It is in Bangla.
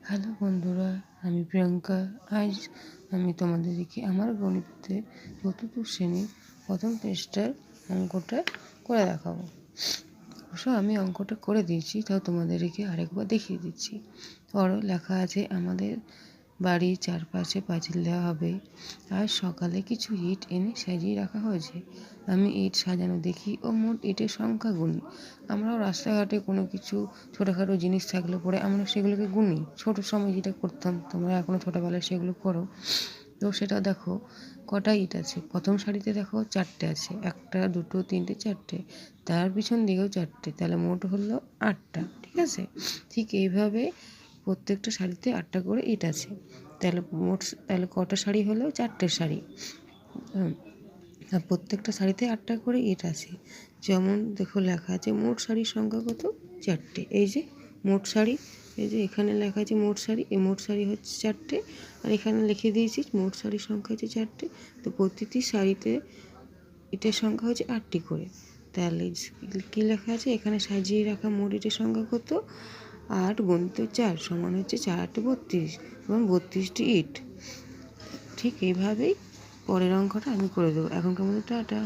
হ্যালো বন্ধুরা, আমি প্রিয়াঙ্কা। আজ আমি তোমাদেরকে আমার গণিতের চতুর্থ শ্রেণীর প্রথম পৃষ্ঠার অঙ্কটা করে দেখাবো। অবশ্য আমি অঙ্কটা করে দিয়েছি, তাও তোমাদেরকে আরেকবার দেখিয়ে দিচ্ছি। ধরো লেখা আছে আমাদের বাড়ির চারপাশে পাঁচিল দেওয়া হবে। আজ সকালে কিছু ইট এনে সাজিয়ে রাখা হয়েছে। আমি ইট সাজানো দেখি ও মোট ইটের সংখ্যা গুনি। আমরাও রাস্তাঘাটে কোনো কিছু ছোটোখাটো জিনিস থাকলে পরে আমরা সেগুলোকে গুনি। ছোটো সময় যেটা করতাম, তোমরা এখনও ছোটোবেলায় সেগুলো করো। তো সেটা দেখো কটা ইট আছে। প্রথম সারিতে দেখো 4টে আছে, 1, 2, 3, 4টে। তার পিছন দিকেও 4টে, তাহলে মোট হলো 8টা। ঠিক আছে, ঠিক এইভাবে প্রত্যেকটা শাড়িতে 8টা করে ইট আছে। তাহলে কটা শাড়ি হলো? 4টে শাড়ি। আর প্রত্যেকটা শাড়িতে 8টা করে ইট আছে। যেমন দেখো লেখা আছে মোট শাড়ির সংখ্যা কত? 4টে। এই যে মোট শাড়ি, এই যে এখানে লেখা আছে মোট শাড়ি, এই মোট শাড়ি হচ্ছে 4টে। আর এখানে লিখে দিয়েছি মোট শাড়ির সংখ্যা হচ্ছে 4টে। তো প্রতিটি শাড়িতে ইটের সংখ্যা হচ্ছে 8টি করে। তাহলে কী লেখা আছে এখানে? সাজিয়ে রাখা মোট ইটের সংখ্যা কত? 8 × 4 সমান হচ্ছে 4 × 8 = 32, এবং 32টি ইট। ঠিক এইভাবেই পরের অঙ্কটা আমি করে দেবো। এখনকার মতো টাটা।